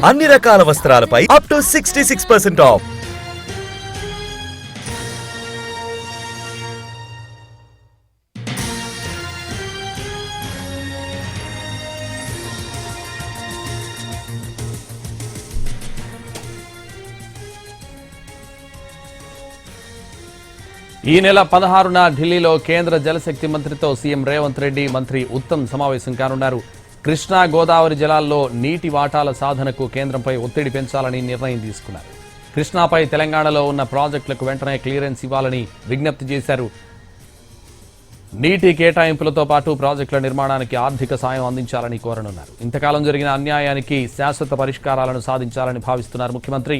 అన్ని రకాల వస్త్రాలపై up to 66% of. ఈ నెల 16న ఢిల్లీలో కేంద్ర జలశక్తి మంత్రితో సీఎం రేవంత్ రెడ్డి, మంత్రి ఉత్తమ్ సమావేశం కానున్నారు. కృష్ణా గోదావరి జలాల్లో నీటి వాటాల సాధనకు కేంద్రంపై ఒత్తిడి పెంచాలని నిర్ణయం తీసుకున్నారు. కృష్ణాపై తెలంగాణలో ఉన్న ప్రాజెక్టులకు వెంటనే క్లియరెన్స్ ఇవ్వాలని విజ్ఞప్తి చేశారు. నీటి కేటాయింపులతో పాటు ప్రాజెక్టుల నిర్మాణానికి ఆర్థిక సాయం అందించాలని కోరనున్నారు. ఇంతకాలం జరిగిన అన్యాయానికి శాశ్వత పరిష్కారాలను సాధించాలని భావిస్తున్నారు ముఖ్యమంత్రి.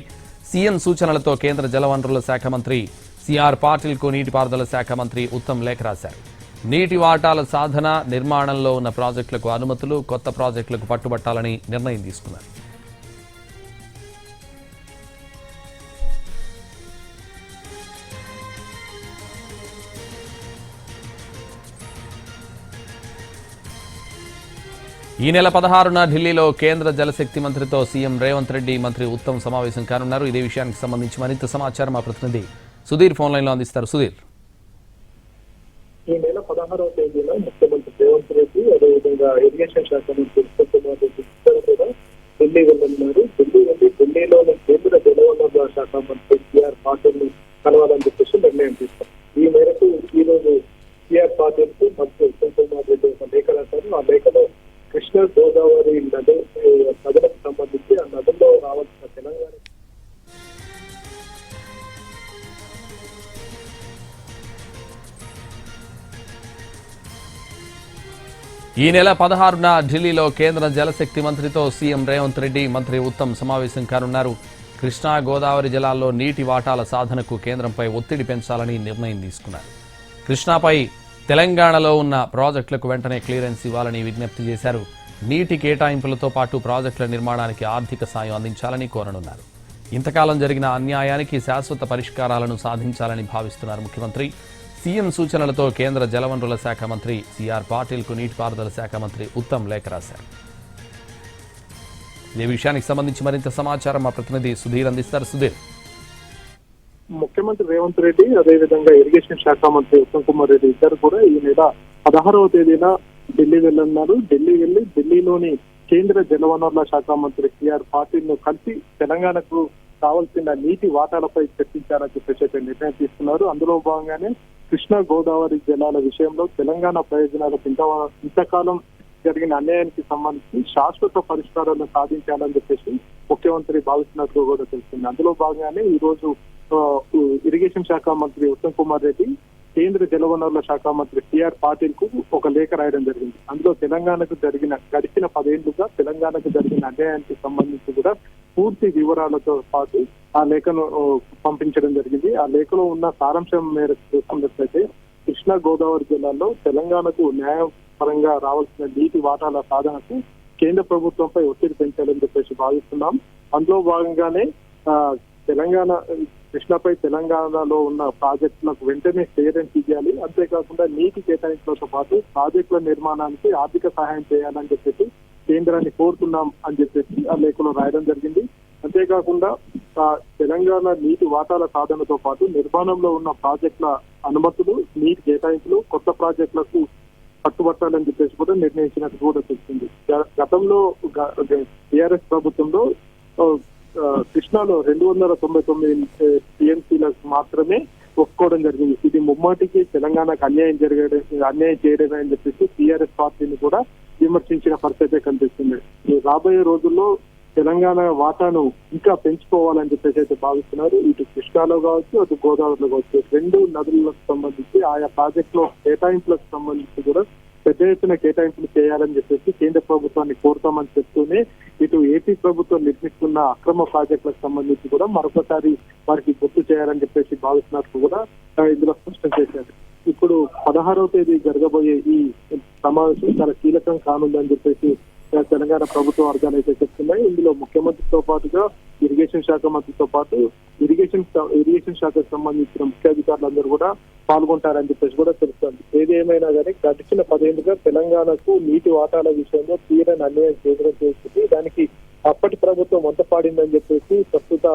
సీఎం సూచనలతో కేంద్ర జలవనరుల శాఖ మంత్రి సిఆర్ పాటిల్కు నీటిపారుదల శాఖ మంత్రి ఉత్తమ్ లేఖ రాశారు. నీటి వాటాల సాధన, నిర్మాణంలో ఉన్న ప్రాజెక్టులకు అనుమతులు, కొత్త ప్రాజెక్టులకు పట్టుబట్టాలని నిర్ణయం తీసుకున్నారు. ఈ నెల 16న ఢిల్లీలో కేంద్ర జలశక్తి మంత్రితో సీఎం రేవంత్ రెడ్డి, మంత్రి ఉత్తమ్ సమావేశం కానున్నారు. ఇదే విషయానికి సంబంధించి మరింత సమాచారం మా ప్రతినిధి సుధీర్ ఫోన్ లైన్ లో అందిస్తారు. సుధీర్, ఈ నెల 16వ తేదీన ముఖ్యమంత్రి రేవంత్ రెడ్డి, అదేవిధంగా ఇరిగేషన్ శాఖ మంత్రి ఇద్దరు కూడా ఢిల్లీ వెళ్ళనున్నారు. ఢిల్లీలోని కేంద్ర జలవనరుల శాఖ మంత్రి సిఆర్ పాటిల్ ను కలవాలని చెప్పేసి నిర్ణయం తీసుకున్నారు. ఈ మేరకు ఈ రోజు సిఆర్ పాటిల్ కు మంత్రి ఉత్తమ్ కుమార్ రెడ్డి ఒక లేఖ రాశారు. ఆ లేఖలో కృష్ణా గోదావరి నదులకు సంబంధించి ఆ నదుల్లో రావాల్సిన తెలంగాణ ఈ నెల 16న ఢిల్లీలో కేంద్ర జలశక్తి మంత్రితో సీఎం రేవంత్ రెడ్డి, మంత్రి ఉత్తమ్ సమావేశం కానున్నారు. కృష్ణా గోదావరి జలాల్లో నీటి వాటాల సాధనకు కేంద్రంపై ఒత్తిడి పెంచాలని నిర్ణయం తీసుకున్నారు. కృష్ణాపై తెలంగాణలో ఉన్న ప్రాజెక్టులకు వెంటనే క్లియరెన్స్ ఇవ్వాలని విజ్ఞప్తి చేశారు. నీటి కేటాయింపులతో పాటు ప్రాజెక్టుల నిర్మాణానికి ఆర్థిక సాయం అందించాలని కోరనున్నారు. ఇంతకాలం జరిగిన అన్యాయానికి శాశ్వత పరిష్కారాలను సాధించాలని భావిస్తున్నారు ముఖ్యమంత్రి. సీఎం సూచనలతో కేంద్ర జలవనరుల శాఖ మంత్రి సిఆర్ పాటిల్కు నీటిపారుదల శాఖ మంత్రి ఉత్తమ్ లేఖ రాశారు. ఈ విషయానికి సంబంధించి మరింత సమాచారం మా ప్రతినిధి సుధీర్ అందిస్తారు. సుధీర్, ముఖ్యమంత్రి రేవంత్ రెడ్డి, అదేవిధంగా ఇరిగేషన్ శాఖ మంత్రి ఉత్తమ్ కుమార్ రెడ్డి ఇద్దరు కూడా ఈ నెల 16వ తేదీన ఢిల్లీ వెళ్ళనున్నారు. ఢిల్లీలోని కేంద్ర జలవనరుల శాఖ మంత్రి సిఆర్ పాటిల్ ను కలిసి తెలంగాణకు కావాల్సిన నీటి వాటాలపై చర్చించాలని చెప్పేసి నిర్ణయం తీసుకున్నారు. అందులో భాగంగానే కృష్ణా గోదావరి జలాల విషయంలో తెలంగాణ ప్రయోజనాలకు ఇంతకాలం జరిగిన అన్యాయానికి సంబంధించి శాశ్వత పరిష్కారాలను సాధించాలని చెప్పేసి ముఖ్యమంత్రి భావిస్తున్నట్లు కూడా తెలుస్తుంది. అందులో భాగంగానే ఈ రోజు ఇరిగేషన్ శాఖ మంత్రి ఉత్తమ్ కుమార్ రెడ్డి, కేంద్ర జలవనరుల శాఖ మంత్రి సిఆర్ పాటిల్ కు ఒక లేఖ రాయడం జరిగింది. అందులో గడిచిన 10 ఏళ్లుగా తెలంగాణకు జరిగిన అన్యాయానికి సంబంధించి కూడా పూర్తి వివరాలతో పాటు ఆ లేఖను పంపించడం జరిగింది. ఆ లేఖలో ఉన్న సారాంశం మేరకు చూసుకున్నట్లయితే కృష్ణా గోదావరి జిల్లాల్లో తెలంగాణకు న్యాయపరంగా రావాల్సిన నీటి వాటాల సాధనకు కేంద్ర ప్రభుత్వంపై ఒత్తిడి పెంచాలని చెప్పేసి భావిస్తున్నాం. అందులో భాగంగానే కృష్ణాపై తెలంగాణలో ఉన్న ప్రాజెక్టులకు వెంటనే క్లియరెన్స్ ఇవ్వాలి, అంతేకాకుండా నీటి కేటాయింపులతో పాటు ప్రాజెక్టుల నిర్మాణానికి ఆర్థిక సహాయం చేయాలని చెప్పేసి కేంద్రాన్ని కోరుతున్నాం అని చెప్పేసి ఆ లేఖలో రాయడం జరిగింది. అంతేకాకుండా తెలంగాణ నీటి వాటాల సాధనతో పాటు నిర్మాణంలో ఉన్న ప్రాజెక్టుల అనుమతులు, నీటి కేటాయింపులు, కొత్త ప్రాజెక్టులకు పట్టుబట్టాలని చెప్పేసి కూడా నిర్ణయించినట్టు కూడా తెలిసింది. గతంలో టీఆర్ఎస్ ప్రభుత్వంలో కృష్ణాలో 299 టీఎంసీలకు మాత్రమే ఒప్పుకోవడం జరిగింది. ఇది ముమ్మాటికి తెలంగాణకు అన్యాయం చేయడమే అని చెప్పేసి టీఆర్ఎస్ పార్టీని కూడా విమర్శించిన పరిస్థితే కనిపిస్తుంది. రాబోయే రోజుల్లో తెలంగాణ వాటాను ఇంకా పెంచుకోవాలని చెప్పేసి అయితే భావిస్తున్నారు. ఇటు కృష్ణాలో కావచ్చు, అటు గోదావరిలో కావచ్చు, 2 నదులకు సంబంధించి ఆయా ప్రాజెక్టులో కేటాయింపులకు సంబంధించి కూడా పెద్ద ఎత్తున కేటాయింపులు చేయాలని చెప్పేసి కేంద్ర ప్రభుత్వాన్ని కోరుతామని చెప్తూనే ఇటు ఏపీ ప్రభుత్వం నిర్మిస్తున్న అక్రమ ప్రాజెక్టులకు సంబంధించి కూడా మరొకసారి వారికి గుర్తు చేయాలని చెప్పేసి భావిస్తున్నట్టు కూడా ఇందులో స్పష్టం చేశారు. ఇప్పుడు 16వ తేదీ జరగబోయే ఈ సమావేశం చాలా కీలకం కానుందని చెప్పేసి తెలంగాణ ప్రభుత్వ వర్గాలు అయితే చెప్తున్నాయి. ఇందులో ముఖ్యమంత్రితో పాటుగా ఇరిగేషన్ శాఖ మంత్రితో పాటు ఇరిగేషన్ శాఖకు సంబంధించిన ముఖ్యాధికారులందరూ కూడా పాల్గొంటారని చెప్పేసి కూడా తెలుస్తుంది. ఏది ఏమైనా కానీ గడిచిన 10 ఏళ్లుగా తెలంగాణకు నీటి వాటాల విషయంలో తీరని అన్యాయం కేంద్రం చేస్తుంది. దానికి అప్పటి ప్రభుత్వం వంత పాడిందని చెప్పేసి ప్రస్తుత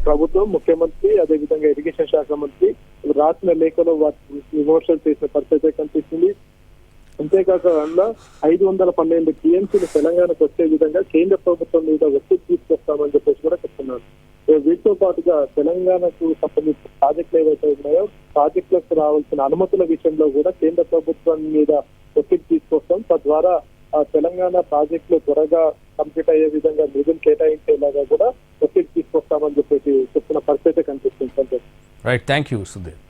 ప్రభుత్వం ముఖ్యమంత్రి అదేవిధంగా ఇరిగేషన్ శాఖ మంత్రి రాసిన లేఖలో విమర్శలు చేసిన పరిస్థితి కనిపిస్తుంది. అంతేకాకుండా 512 టీఎంసీలు తెలంగాణకు వచ్చే విధంగా కేంద్ర ప్రభుత్వం మీద ఒత్తిడి తీసుకొస్తామని చెప్పేసి కూడా చెప్తున్నారు. వీటితో పాటుగా తెలంగాణకు సంబంధించిన ప్రాజెక్టులు ఏవైతే ఉన్నాయో ప్రాజెక్టులకు రావాల్సిన అనుమతుల విషయంలో కూడా కేంద్ర ప్రభుత్వం మీద ఒత్తిడి తీసుకొస్తాం, తద్వారా తెలంగాణ ప్రాజెక్టులు త్వరగా కంప్లీట్ అయ్యే విధంగా నిధులు కేటాయించేలాగా కూడా ఒత్తిడి తీసుకొస్తామని చెప్పేసి చెప్తున్న పరిస్థితి కనిపిస్తుంది. Right, thank you Sudheer.